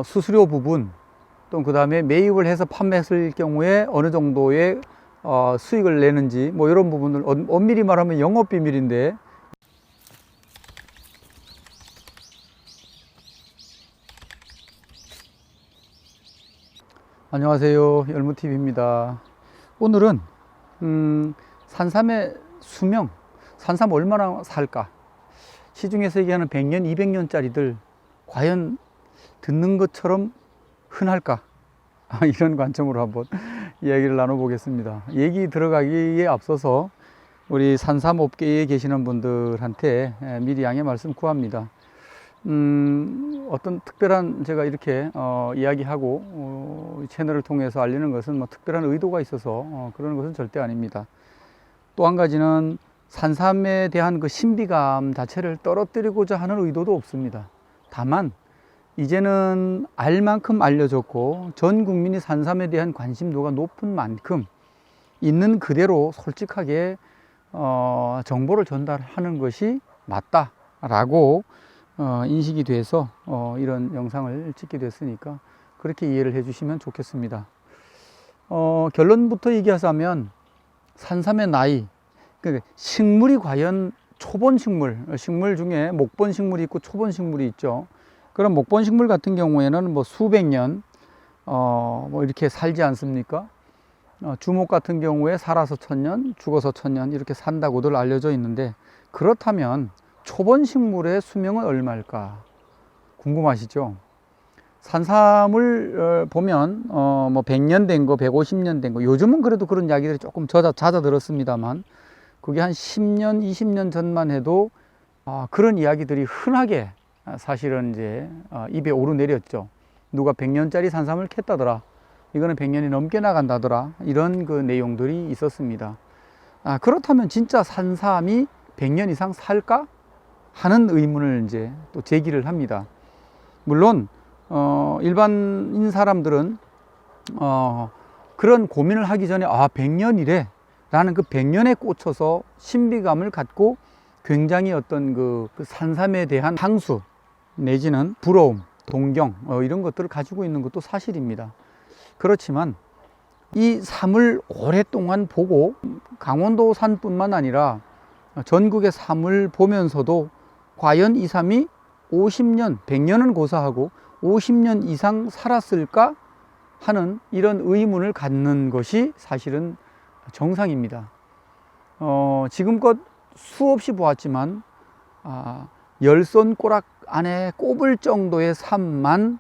수수료 부분, 또 그 다음에 매입을 해서 판매했을 경우에 어느 정도의 수익을 내는지, 뭐 이런 부분을 엄밀히 말하면 영업 비밀인데, 안녕하세요, 열무TV입니다. 오늘은 산삼의 수명, 산삼 얼마나 살까, 시중에서 얘기하는 100년, 200년짜리들 과연 듣는 것처럼 흔할까, 이런 관점으로 한번 이야기를 나눠보겠습니다. 얘기 들어가기에 앞서서 우리 산삼 업계에 계시는 분들한테 미리 양해 말씀 구합니다. 어떤 특별한 제가 이렇게 이야기하고 채널을 통해서 알리는 것은 뭐 특별한 의도가 있어서 그런 것은 절대 아닙니다. 또 한 가지는 산삼에 대한 그 신비감 자체를 떨어뜨리고자 하는 의도도 없습니다. 다만 이제는 알 만큼 알려졌고 전 국민이 산삼에 대한 관심도가 높은 만큼 있는 그대로 솔직하게 정보를 전달하는 것이 맞다라고 인식이 돼서 이런 영상을 찍게 됐으니까 그렇게 이해를 해 주시면 좋겠습니다. 결론부터 얘기하자면 산삼의 나이, 그러니까 식물이 과연 초본 식물 중에 목본 식물이 있고 초본 식물이 있죠. 그럼 목본 식물 같은 경우에는 뭐 수백 년 뭐 이렇게 살지 않습니까? 주목 같은 경우에 살아서 1000년, 죽어서 1000년 이렇게 산다고들 알려져 있는데, 그렇다면 초본 식물의 수명은 얼마일까 궁금하시죠? 산삼을 보면 뭐 100년 된 거, 150년 된 거, 요즘은 그래도 그런 이야기들이 조금 잦아들었습니다만, 그게 한 10년, 20년 전만 해도 그런 이야기들이 흔하게 사실은 이제 입에 오르내렸죠. 누가 100년짜리 산삼을 캤다더라, 이거는 100년이 넘게 나간다더라, 이런 그 내용들이 있었습니다. 그렇다면 진짜 산삼이 100년 이상 살까 하는 의문을 이제 또 제기를 합니다. 물론 일반인 사람들은 그런 고민을 하기 전에 100년이래 라는 그 100년에 꽂혀서 신비감을 갖고 굉장히 어떤 그 산삼에 대한 향수 내지는 부러움, 동경 이런 것들을 가지고 있는 것도 사실입니다. 그렇지만 이 삼을 오랫동안 보고 강원도 산뿐만 아니라 전국의 삼을 보면서도 과연 이 삼이 50년, 100년은 고사하고 50년 이상 살았을까 하는 이런 의문을 갖는 것이 사실은 정상입니다. 지금껏 수없이 보았지만 10손가락 안에 꼽을 정도의 삶만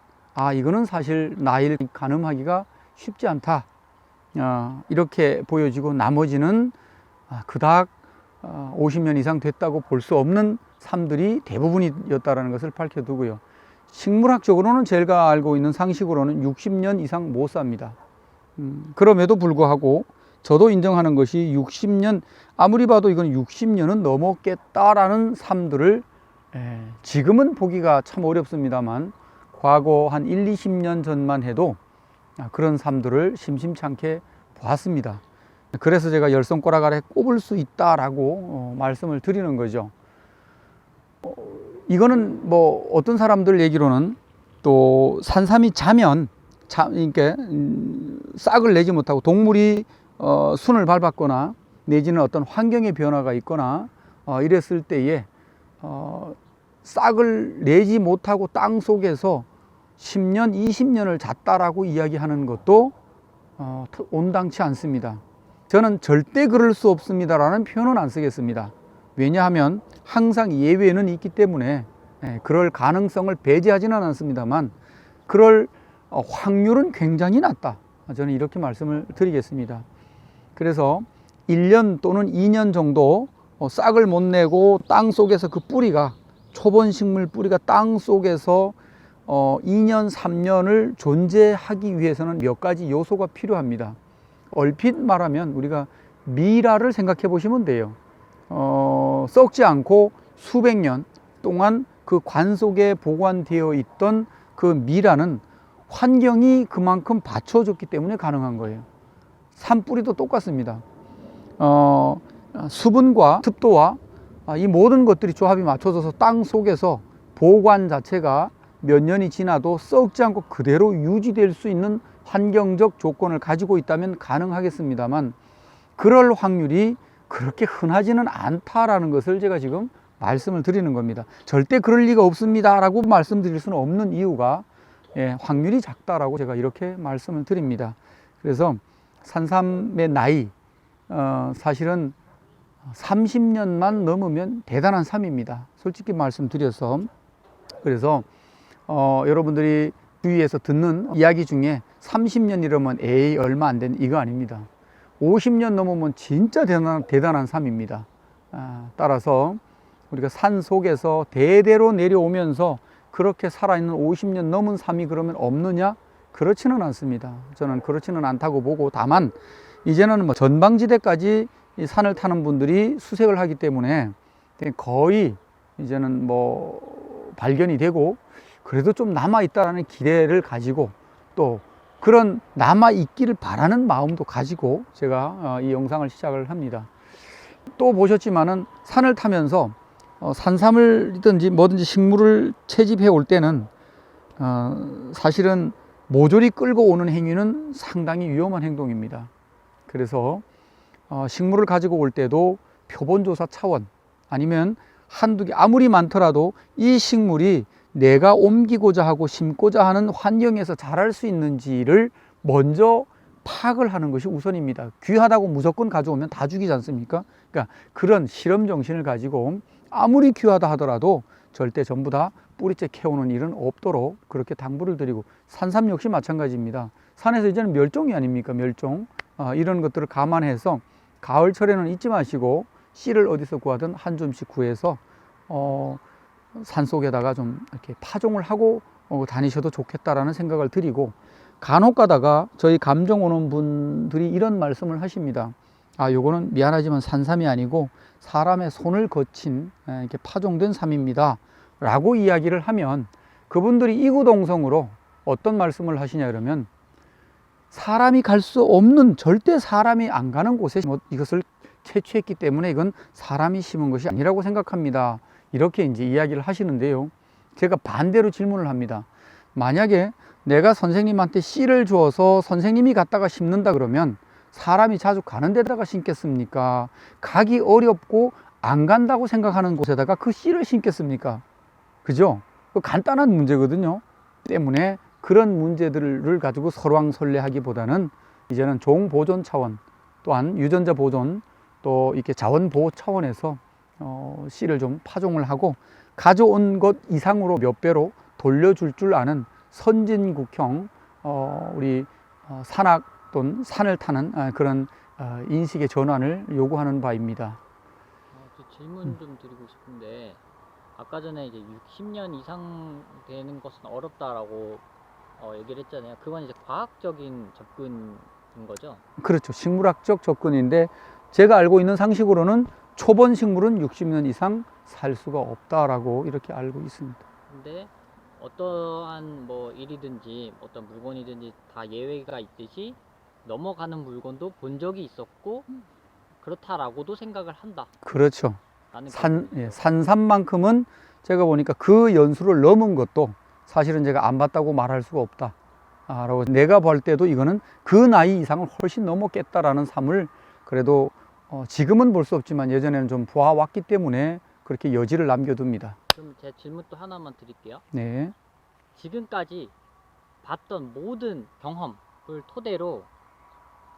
이거는 사실 나이를 가늠하기가 쉽지 않다, 이렇게 보여지고 나머지는 그닥 50년 이상 됐다고 볼 수 없는 삶들이 대부분이었다는 것을 밝혀두고요. 식물학적으로는 제가 알고 있는 상식으로는 60년 이상 못 삽니다. 그럼에도 불구하고 저도 인정하는 것이 60년, 아무리 봐도 이건 60년은 넘었겠다라는 삶들을 지금은 보기가 참 어렵습니다만 과거 한 1, 20년 전만 해도 그런 삶들을 심심찮게 보았습니다. 그래서 제가 10손가락 아래 꼽을 수 있다라고 말씀을 드리는 거죠. 이거는 뭐 어떤 사람들 얘기로는 또 산삼이 자면 그러니까 싹을 내지 못하고 동물이 순을 밟았거나 내지는 어떤 환경의 변화가 있거나 이랬을 때에 싹을 내지 못하고 땅 속에서 10년, 20년을 잤다라고 이야기하는 것도 온당치 않습니다. 저는 절대 그럴 수 없습니다라는 표현은 안 쓰겠습니다. 왜냐하면 항상 예외는 있기 때문에 그럴 가능성을 배제하지는 않습니다만 그럴 확률은 굉장히 낮다, 저는 이렇게 말씀을 드리겠습니다. 그래서 1년 또는 2년 정도 싹을 못 내고 땅 속에서 그 뿌리가, 초본 식물 뿌리가 땅 속에서 2년, 3년을 존재하기 위해서는 몇 가지 요소가 필요합니다. 얼핏 말하면 우리가 미라를 생각해 보시면 돼요. 썩지 않고 수백 년 동안 그 관 속에 보관되어 있던 그 미라는 환경이 그만큼 받쳐줬기 때문에 가능한 거예요. 산뿌리도 똑같습니다. 수분과 습도와 이 모든 것들이 조합이 맞춰져서 땅 속에서 보관 자체가 몇 년이 지나도 썩지 않고 그대로 유지될 수 있는 환경적 조건을 가지고 있다면 가능하겠습니다만 그럴 확률이 그렇게 흔하지는 않다라는 것을 제가 지금 말씀을 드리는 겁니다. 절대 그럴 리가 없습니다 라고 말씀드릴 수는 없는 이유가 확률이 작다라고 제가 이렇게 말씀을 드립니다. 그래서 산삼의 나이 사실은 30년만 넘으면 대단한 삶입니다. 솔직히 말씀드려서. 그래서 여러분들이 주위에서 듣는 이야기 중에 30년이라면 에이 얼마 안 된 이거 아닙니다. 50년 넘으면 진짜 대단한 삶입니다. 따라서 우리가 산 속에서 대대로 내려오면서 그렇게 살아있는 50년 넘은 삶이 그러면 없느냐? 그렇지는 않습니다. 저는 그렇지는 않다고 보고, 다만 이제는 뭐 전방지대까지 이 산을 타는 분들이 수색을 하기 때문에 거의 이제는 뭐 발견이 되고 그래도 좀 남아있다라는 기대를 가지고 또 그런 남아있기를 바라는 마음도 가지고 제가 이 영상을 시작을 합니다. 또 보셨지만은 산을 타면서 산삼을든지 뭐든지 식물을 채집해 올 때는 사실은 모조리 끌고 오는 행위는 상당히 위험한 행동입니다. 그래서 식물을 가지고 올 때도 표본조사 차원 아니면 한두 개 아무리 많더라도 이 식물이 내가 옮기고자 하고 심고자 하는 환경에서 자랄 수 있는지를 먼저 파악을 하는 것이 우선입니다. 귀하다고 무조건 가져오면 다 죽이지 않습니까? 그러니까 그런 실험 정신을 가지고 아무리 귀하다 하더라도 절대 전부 다 뿌리째 캐오는 일은 없도록 그렇게 당부를 드리고, 산삼 역시 마찬가지입니다. 산에서 이제는 멸종이 아닙니까? 멸종. 이런 것들을 감안해서 가을철에는 잊지 마시고 씨를 어디서 구하든 한 줌씩 구해서 산속에다가 좀 이렇게 파종을 하고 다니셔도 좋겠다라는 생각을 드리고, 간혹 가다가 저희 감정 오는 분들이 이런 말씀을 하십니다. 요거는 미안하지만 산삼이 아니고 사람의 손을 거친 이렇게 파종된 삼입니다 라고 이야기를 하면 그분들이 이구동성으로 어떤 말씀을 하시냐 그러면, 사람이 갈 수 없는, 절대 사람이 안 가는 곳에 이것을 채취했기 때문에 이건 사람이 심은 것이 아니라고 생각합니다, 이렇게 이제 이야기를 하시는데요. 제가 반대로 질문을 합니다. 만약에 내가 선생님한테 씨를 주어서 선생님이 갔다가 심는다 그러면 사람이 자주 가는 데다가 심겠습니까? 가기 어렵고 안 간다고 생각하는 곳에다가 그 씨를 심겠습니까? 그죠? 간단한 문제거든요. 때문에 그런 문제들을 가지고 설왕설래하기보다는 이제는 종 보존 차원, 또한 유전자 보존, 또 이렇게 자원 보호 차원에서 씨를 좀 파종을 하고 가져온 것 이상으로 몇 배로 돌려줄 줄 아는 선진국형 우리 산악 또는 산을 타는 그런 인식의 전환을 요구하는 바입니다. 질문 좀 드리고 싶은데, 아까 전에 이제 60년 이상 되는 것은 어렵다라고 얘기를 했잖아요. 그건 이제 과학적인 접근인 거죠? 그렇죠. 식물학적 접근인데 제가 알고 있는 상식으로는 초본 식물은 60년 이상 살 수가 없다라고 이렇게 알고 있습니다. 근데 어떠한 뭐 일이든지 어떤 물건이든지 다 예외가 있듯이 넘어가는 물건도 본 적이 있었고 그렇다라고도 생각을 한다. 그렇죠. 라는 산삼만큼은 제가 보니까 그 연수를 넘은 것도 사실은 제가 안 봤다고 말할 수가 없다 라고, 내가 볼 때도 이거는 그 나이 이상을 훨씬 넘었겠다라는 삶을 그래도 지금은 볼 수 없지만 예전에는 좀 보아왔기 때문에 그렇게 여지를 남겨둡니다. 그럼 제 질문 또 하나만 드릴게요. 네. 지금까지 봤던 모든 경험을 토대로,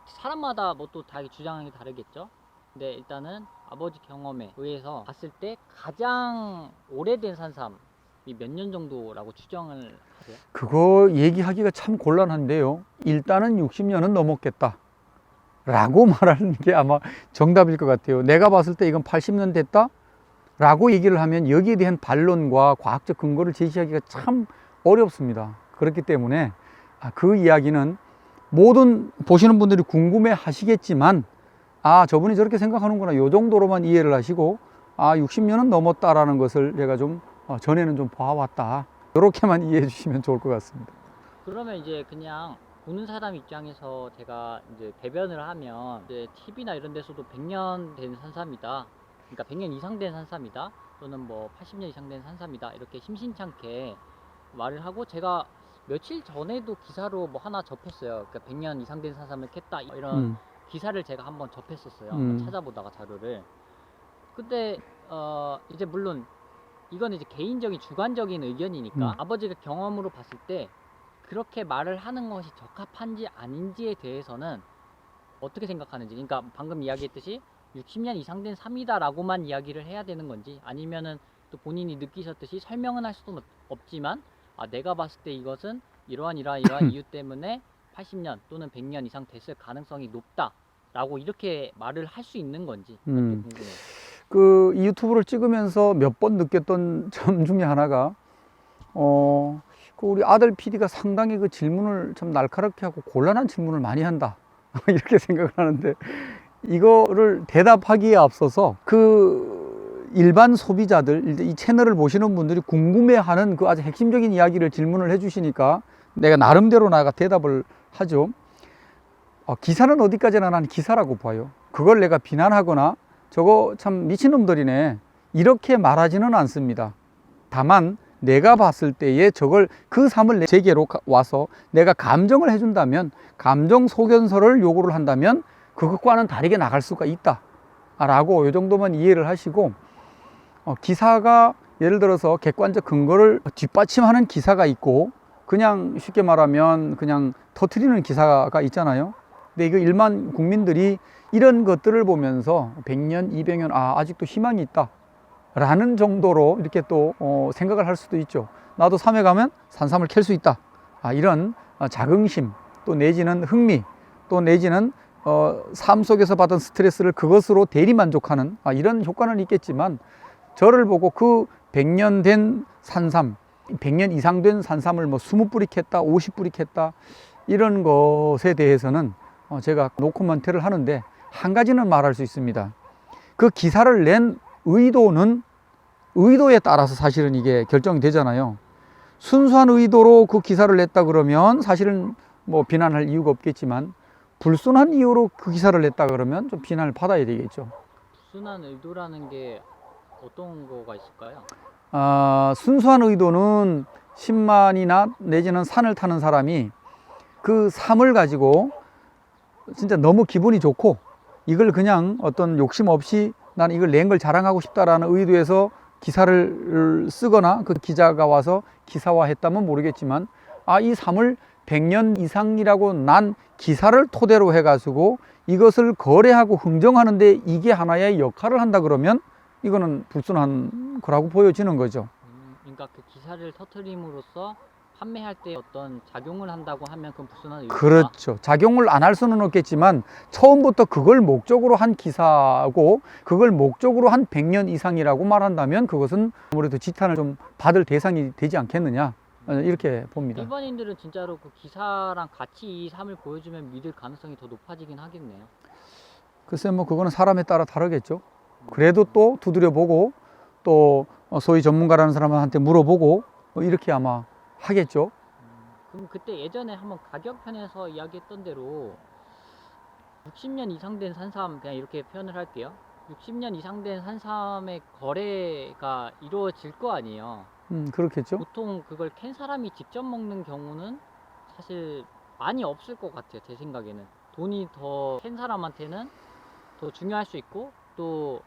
사람마다 뭐 또 다 주장하는 게 다르겠죠. 근데 일단은 아버지 경험에 의해서 봤을 때 가장 오래된 산삼이 몇 년 정도라고 추정을 하세요? 그거 얘기하기가 참 곤란한데요. 일단은 60년은 넘었겠다 라고 말하는 게 아마 정답일 것 같아요. 내가 봤을 때 이건 80년 됐다 라고 얘기를 하면 여기에 대한 반론과 과학적 근거를 제시하기가 참 어렵습니다. 그렇기 때문에 그 이야기는 모든 보시는 분들이 궁금해 하시겠지만, 저분이 저렇게 생각하는구나, 요 정도로만 이해를 하시고 60년은 넘었다라는 것을 제가 좀 전에는 좀 봐왔다, 이렇게만 이해해 주시면 좋을 것 같습니다. 그러면 이제 그냥 보는 사람 입장에서 제가 이제 배변을 하면 이제 TV나 이런 데서도 100년 된 산삼이다, 그러니까 100년 이상 된 산삼이다, 또는 뭐 80년 이상 된 산삼이다, 이렇게 심심찮게 말을 하고, 제가 며칠 전에도 기사로 뭐 하나 접했어요. 그러니까 100년 이상 된 산삼을 캤다 이런 음. 기사를 제가 한번 접했었어요. 음. 찾아보다가 자료를. 근데 이제 물론 이건 이제 개인적인 주관적인 의견이니까 아버지가 경험으로 봤을 때 그렇게 말을 하는 것이 적합한지 아닌지에 대해서는 어떻게 생각하는지, 그러니까 방금 이야기했듯이 60년 이상 된 삶이다라고만 이야기를 해야 되는 건지, 아니면은 또 본인이 느끼셨듯이 설명은 할 수도 없지만 내가 봤을 때 이것은 이러한 이유 때문에 80년 또는 100년 이상 됐을 가능성이 높다라고 이렇게 말을 할 수 있는 건지 그것도 궁금해요. 그 유튜브를 찍으면서 몇 번 느꼈던 점 중에 하나가 그 우리 아들 PD가 상당히 그 질문을 참 날카롭게 하고 곤란한 질문을 많이 한다 이렇게 생각을 하는데, 이거를 대답하기에 앞서서 그 일반 소비자들, 이 채널을 보시는 분들이 궁금해하는 그 아주 핵심적인 이야기를 질문을 해주시니까 내가 나름대로 나가 대답을 하죠. 기사는 어디까지나 난 기사라고 봐요. 그걸 내가 비난하거나 저거 참 미친놈들이네 이렇게 말하지는 않습니다. 다만 내가 봤을 때에 저걸 그 삶을 제게로 와서 내가 감정을 해준다면, 감정 소견서를 요구를 한다면 그것과는 다르게 나갈 수가 있다 라고 이 정도만 이해를 하시고, 기사가 예를 들어서 객관적 근거를 뒷받침하는 기사가 있고, 그냥 쉽게 말하면 그냥 터트리는 기사가 있잖아요. 근데 이거 일반 국민들이 이런 것들을 보면서 100년, 200년 아직도 희망이 있다 라는 정도로 이렇게 또 생각을 할 수도 있죠. 나도 산에 가면 산삼을 캘 수 있다, 이런 자긍심, 또 내지는 흥미, 또 내지는 삶 속에서 받은 스트레스를 그것으로 대리만족하는 이런 효과는 있겠지만, 저를 보고 그 100년 된 산삼, 100년 이상 된 산삼을 뭐 20뿌리 캤다, 50뿌리 캤다 이런 것에 대해서는 제가 노코멘트를 하는데, 한 가지는 말할 수 있습니다. 그 기사를 낸 의도에 따라서 사실은 이게 결정이 되잖아요. 순수한 의도로 그 기사를 냈다 그러면 사실은 뭐 비난할 이유가 없겠지만, 불순한 이유로 그 기사를 냈다 그러면 좀 비난을 받아야 되겠죠. 순한 의도라는 게 어떤 거가 있을까요? 순수한 의도는 10만이나 내지는 산을 타는 사람이 그 삶을 가지고 진짜 너무 기분이 좋고 이걸 그냥 어떤 욕심 없이 나는 이걸 낸 걸 자랑하고 싶다라는 의도에서 기사를 쓰거나 그 기자가 와서 기사화했다면 모르겠지만, 이 삶을 100년 이상이라고 난 기사를 토대로 해가지고 이것을 거래하고 흥정하는데 이게 하나의 역할을 한다 그러면 이거는 불순한 거라고 보여지는 거죠. 그러니까 그 기사를 터트림으로써 판매할 때 어떤 작용을 한다고 하면 그건 불순한 의도다. 그렇죠. 작용을 안 할 수는 없겠지만 처음부터 그걸 목적으로 한 기사고 그걸 목적으로 한 100년 이상이라고 말한다면 그것은 아무래도 지탄을 좀 받을 대상이 되지 않겠느냐, 이렇게 봅니다. 일반인들은 진짜로 그 기사랑 같이 이 삶을 보여주면 믿을 가능성이 더 높아지긴 하겠네요. 글쎄 뭐 그거는 사람에 따라 다르겠죠. 그래도 또 두드려보고 또 소위 전문가라는 사람한테 물어보고 이렇게 아마 하겠죠. 그럼 그때 예전에 한번 가격편에서 이야기했던 대로 60년 이상 된 산삼, 그냥 이렇게 표현을 할게요. 60년 이상 된 산삼의 거래가 이루어질 거 아니에요. 그렇겠죠. 보통 그걸 캔 사람이 직접 먹는 경우는 사실 많이 없을 것 같아요. 제 생각에는 돈이 더 캔 사람한테는 더 중요할 수 있고, 또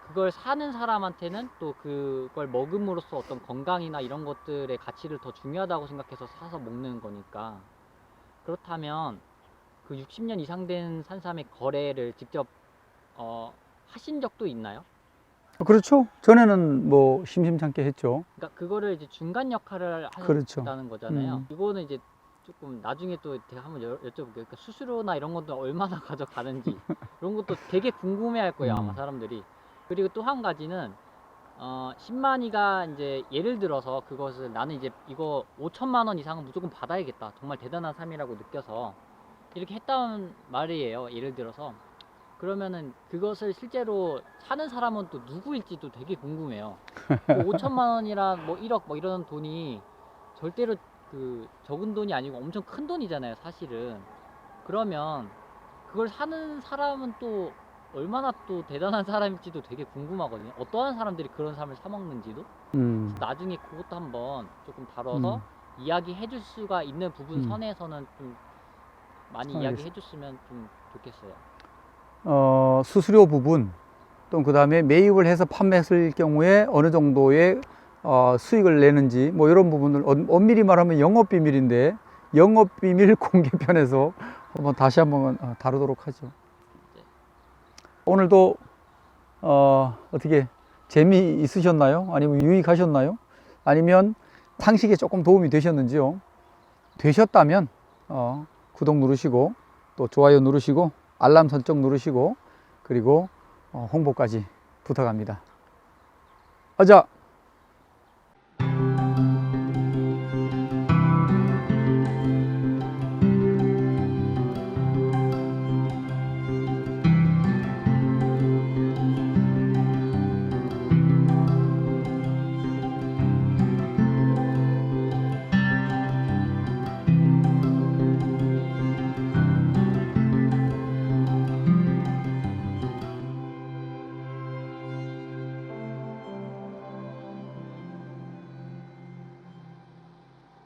그걸 사는 사람한테는 또 그걸 먹음으로써 어떤 건강이나 이런 것들의 가치를 더 중요하다고 생각해서 사서 먹는 거니까. 그렇다면 그 60년 이상 된 산삼의 거래를 직접 하신 적도 있나요? 그렇죠. 전에는 뭐 심심찮게 했죠. 그러니까 그거를 이제 중간 역할을 그렇죠. 하셨다는 거잖아요. 이거는 이제 조금 나중에 또 제가 한번 여쭤볼게요. 그러니까 수수료나 이런 것도 얼마나 가져가는지 이런 것도 되게 궁금해할 거예요, 아마 사람들이. 그리고 또 한 가지는 10만이가 이제 예를 들어서 그것을 나는 이제 이거 5천만 원 이상은 무조건 받아야겠다, 정말 대단한 삶이라고 느껴서 이렇게 했다는 말이에요. 예를 들어서 그러면은 그것을 실제로 사는 사람은 또 누구일지도 되게 궁금해요. 뭐 5천만 원이랑 뭐 1억 뭐 이런 돈이 절대로 그 적은 돈이 아니고 엄청 큰 돈이잖아요, 사실은. 그러면 그걸 사는 사람은 또 얼마나 또 대단한 사람일지도 되게 궁금하거든요. 어떠한 사람들이 그런 삶을 사먹는지도. 나중에 그것도 한번 조금 다뤄서 이야기해 줄 수가 있는 부분 선에서는 좀 많이 알겠습니다. 이야기해 줬으면 좀 좋겠어요. 수수료 부분, 또 그 다음에 매입을 해서 판매했을 경우에 어느 정도의 수익을 내는지, 뭐 이런 부분을 엄밀히 말하면 영업비밀인데, 영업비밀 공개편에서 다시 한번 다루도록 하죠. 네. 오늘도 어떻게 재미있으셨나요? 아니면 유익하셨나요? 아니면 상식에 조금 도움이 되셨는지요? 되셨다면 구독 누르시고, 또 좋아요 누르시고, 알람 설정 누르시고, 그리고 홍보까지 부탁합니다. 자,